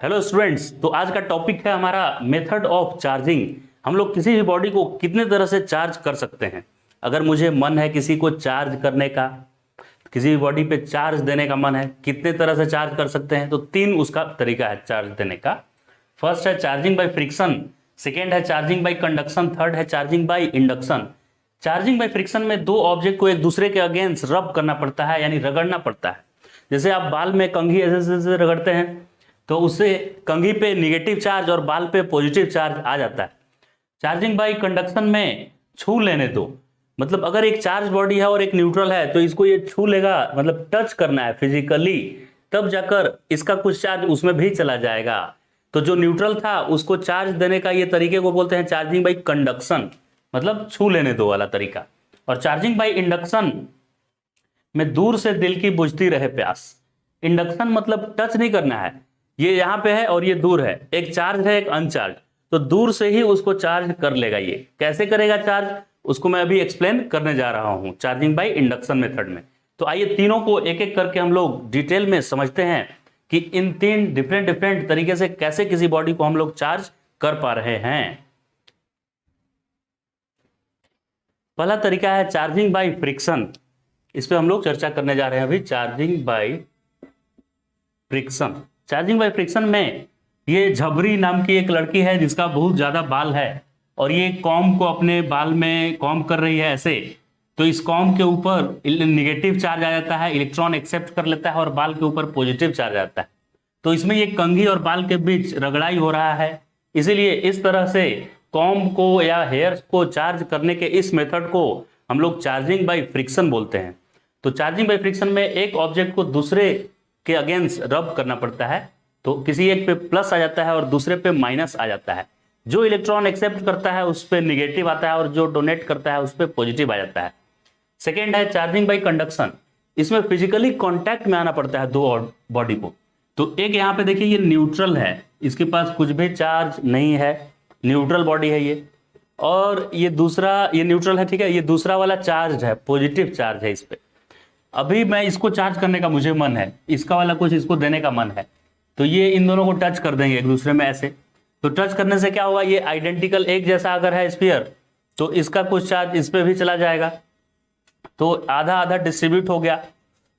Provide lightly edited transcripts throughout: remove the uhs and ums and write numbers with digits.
Hello students. तो आज का टॉपिक है हमारा मेथड ऑफ चार्जिंग। हम लोग किसी भी बॉडी को कितने तरह से चार्ज कर सकते हैं। अगर मुझे मन है किसी को चार्ज करने का, किसी भी बॉडी पे चार्ज देने का मन है, कितने तरह से चार्ज कर सकते हैं। तो तीन उसका तरीका है चार्ज देने का। फर्स्ट है चार्जिंग बाय फ्रिक्शन, सेकेंड है चार्जिंग बाय कंडक्शन, थर्ड है charging by induction. Charging by friction में दो ऑब्जेक्ट को एक दूसरे के अगेंस्ट रब करना पड़ता है, यानी रगड़ना पड़ता है। जैसे आप बाल में कंघी ऐसे ऐसे रगड़ते हैं तो उससे कंघी पे निगेटिव चार्ज और बाल पे पॉजिटिव चार्ज आ जाता है। चार्जिंग बाय कंडक्शन में छू लेने दो, मतलब अगर एक चार्ज बॉडी है और एक न्यूट्रल है तो इसको ये छू लेगा, मतलब टच करना है फिजिकली, तब जाकर इसका कुछ चार्ज उसमें भी चला जाएगा। तो जो न्यूट्रल था उसको चार्ज देने का ये तरीके को बोलते हैं चार्जिंग बाय कंडक्शन, मतलब छू लेने दो वाला तरीका। और चार्जिंग बाय इंडक्शन में दूर से दिल की बुझती रहे प्यास। इंडक्शन मतलब टच नहीं करना है, ये यहाँ पे है और ये दूर है, एक चार्ज है एक अनचार्ज, तो दूर से ही उसको चार्ज कर लेगा। ये कैसे करेगा चार्ज, उसको मैं अभी एक्सप्लेन करने जा रहा हूँ चार्जिंग बाय इंडक्शन मेथड में। तो आइए तीनों को एक एक करके हम लोग डिटेल में समझते हैं कि इन तीन डिफरेंट डिफरेंट तरीके से कैसे किसी बॉडी को हम लोग चार्ज कर पा रहे हैं। पहला तरीका है चार्जिंग बाय फ्रिक्शन, इस पे हम लोग चर्चा करने जा रहे हैं अभी। Charging by friction, charging by friction में ये झबरी नाम की एक लड़की है जिसका बहुत ज्यादा बाल है और ये कॉम्ब को अपने बाल में कॉम्ब कर रही है ऐसे। तो इस कॉम्ब के ऊपर निगेटिव चार्ज आ जाता है, इलेक्ट्रॉन एक्सेप्ट कर लेता है और बाल के ऊपर पॉजिटिव चार्ज आता है। तो इसमें ये कंघी और बाल के बीच रगड़ाई हो रहा है, इसीलिए इस तरह से कॉम्ब को या हेयर्स को चार्ज करने के इस मेथड को हम लोग चार्जिंग बाय फ्रिक्शन बोलते हैं। तो चार्जिंग बाय फ्रिक्शन में एक ऑब्जेक्ट को दूसरे के अगेंस्ट रब करना पड़ता है, तो किसी एक पे प्लस आ जाता है और दूसरे पे माइनस आ जाता है। जो इलेक्ट्रॉन एक्सेप्ट करता है उस पे निगेटिव आता है और जो डोनेट करता है उस पे पॉजिटिव आ जाता है। सेकेंड है चार्जिंग बाय कंडक्शन, इसमें फिजिकली कांटेक्ट में आना पड़ता है दो बॉडी को। तो एक यहाँ पे देखिए ये न्यूट्रल है, इसके पास कुछ भी चार्ज नहीं है, न्यूट्रल बॉडी है ये, और ये दूसरा, ये न्यूट्रल है, ठीक है, ये दूसरा वाला चार्ज है, पॉजिटिव चार्ज है इस पे। अभी मैं इसको चार्ज करने का मुझे मन है, इसका वाला कुछ इसको देने का मन है, तो ये इन दोनों को टच कर देंगे एक दूसरे में ऐसे। तो टच करने से क्या होगा, ये आइडेंटिकल एक जैसा अगर है स्फीयर तो इसका कुछ चार्ज इस पे भी चला जाएगा, तो आधा आधा डिस्ट्रीब्यूट हो गया।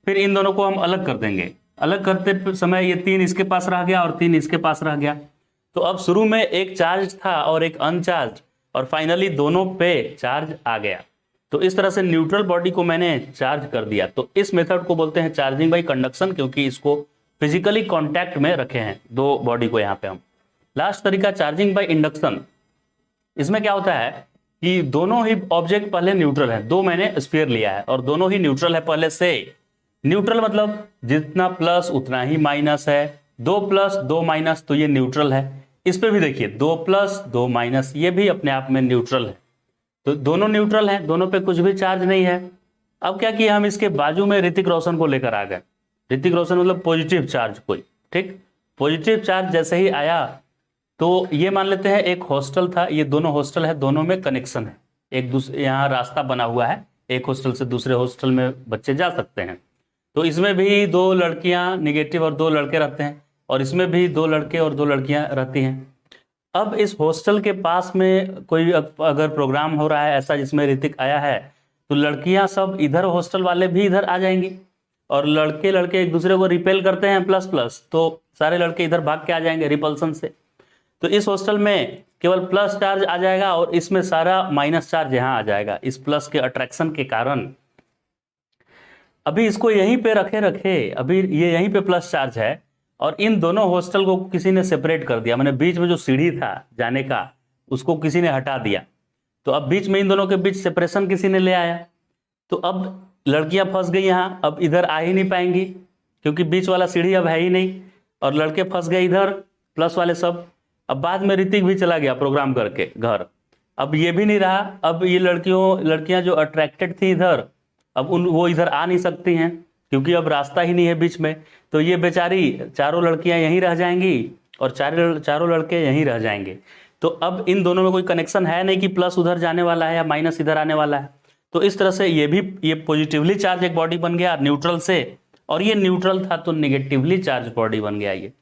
फिर इन दोनों को हम अलग कर देंगे, अलग करते समय ये तीन इसके पास रह गया और तीन इसके पास रह गया। तो अब शुरू में एक चार्ज था और एक अनचार्ज, और फाइनली दोनों पे चार्ज आ गया। तो इस तरह से न्यूट्रल बॉडी को मैंने चार्ज कर दिया। तो इस मेथड को बोलते हैं चार्जिंग बाय कंडक्शन, क्योंकि इसको फिजिकली कांटेक्ट में रखे हैं दो बॉडी को यहाँ पे हम। लास्ट तरीका चार्जिंग बाय इंडक्शन, इसमें क्या होता है कि दोनों ही ऑब्जेक्ट पहले न्यूट्रल है, दो मैंने स्फीयर लिया है और दोनों ही न्यूट्रल है पहले से। न्यूट्रल मतलब जितना प्लस उतना ही माइनस है, दो प्लस दो माइनस, तो ये न्यूट्रल है। इस पे भी देखिए दो प्लस दो माइनस, ये भी अपने आप में न्यूट्रल है। तो दोनों न्यूट्रल हैं, दोनों पे कुछ भी चार्ज नहीं है। अब क्या किया, हम इसके बाजू में ऋतिक रोशन को लेकर आ गए। ऋतिक रोशन मतलब पॉजिटिव चार्ज कोई, ठीक, पॉजिटिव चार्ज जैसे ही आया तो ये मान लेते हैं एक हॉस्टल था, ये दोनों हॉस्टल है, दोनों में कनेक्शन है, एक दूसरे यहाँ रास्ता बना हुआ है, एक हॉस्टल से दूसरे हॉस्टल में बच्चे जा सकते हैं। तो इसमें भी दो लड़कियां निगेटिव और दो लड़के रहते हैं, और इसमें भी दो लड़के और दो लड़कियां रहती हैं। अब इस हॉस्टल के पास में कोई अगर प्रोग्राम हो रहा है ऐसा जिसमें ऋतिक आया है, तो लड़कियां सब इधर, हॉस्टल वाले भी इधर आ जाएंगी, और लड़के लड़के एक दूसरे को रिपेल करते हैं प्लस प्लस, तो सारे लड़के इधर भाग के आ जाएंगे रिपल्सन से। तो इस हॉस्टल में केवल प्लस चार्ज आ जाएगा और इसमें सारा माइनस चार्ज यहाँ आ जाएगा इस प्लस के अट्रैक्शन के कारण। अभी इसको यहीं पे रखे रखे, अभी ये यहीं पे प्लस चार्ज है और इन दोनों हॉस्टल को किसी ने सेपरेट कर दिया, मैंने बीच में जो सीढ़ी था जाने का उसको किसी ने हटा दिया। तो अब बीच में इन दोनों के बीच सेपरेशन किसी ने ले आया, तो अब लड़कियां फंस गई यहाँ, अब इधर आ ही नहीं पाएंगी क्योंकि बीच वाला सीढ़ी अब है ही नहीं, और लड़के फंस गए इधर प्लस वाले सब। अब बाद में ऋतिक भी चला गया प्रोग्राम करके घर, अब ये भी नहीं रहा। अब ये लड़कियां जो अट्रैक्टेड थी इधर, अब वो इधर आ नहीं सकती हैं क्योंकि अब रास्ता ही नहीं है बीच में। तो ये बेचारी चारों लड़कियां यहीं रह जाएंगी और चारों लड़के यहीं रह जाएंगे। तो अब इन दोनों में कोई कनेक्शन है नहीं कि प्लस उधर जाने वाला है या माइनस इधर आने वाला है। तो इस तरह से ये पॉजिटिवली चार्ज एक बॉडी बन गया न्यूट्रल से, और ये न्यूट्रल था तो निगेटिवली चार्ज बॉडी बन गया ये।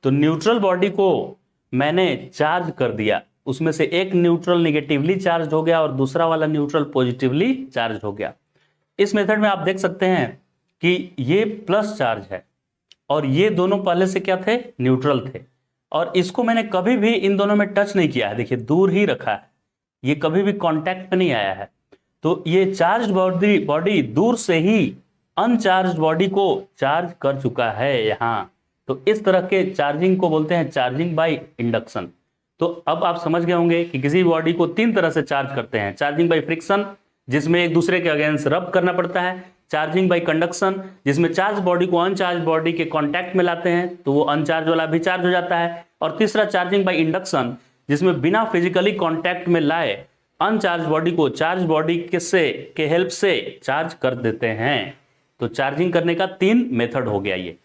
तो न्यूट्रल बॉडी को मैंने चार्ज कर दिया, उसमें से एक न्यूट्रल निगेटिवली चार्ज हो गया और दूसरा वाला न्यूट्रल पॉजिटिवली चार्ज हो गया। इस मेथड में आप देख सकते हैं कि ये प्लस चार्ज है और ये दोनों पहले से क्या थे, न्यूट्रल थे, और इसको मैंने कभी भी इन दोनों में टच नहीं किया है, देखिए दूर ही रखा है, ये कभी भी कांटेक्ट में नहीं आया है। तो ये चार्ज बॉडी दूर से ही अनचार्ज बॉडी को चार्ज कर चुका है यहाँ। तो इस तरह के चार्जिंग को बोलते हैं चार्जिंग बाय इंडक्शन। तो अब आप समझ गए होंगे कि किसी बॉडी को तीन तरह से चार्ज करते हैं, चार्जिंग बाय फ्रिक्शन जिसमें एक दूसरे के अगेंस्ट रब करना पड़ता है, चार्जिंग बाय कंडक्शन जिसमें चार्ज बॉडी को अनचार्ज बॉडी के कांटेक्ट में लाते हैं तो वो अनचार्ज वाला भी चार्ज हो जाता है, और तीसरा चार्जिंग बाय इंडक्शन जिसमें बिना फिजिकली कांटेक्ट में लाए अनचार्ज बॉडी को चार्ज बॉडी के हेल्प से चार्ज कर देते हैं। तो चार्जिंग करने का तीन मेथड हो गया ये।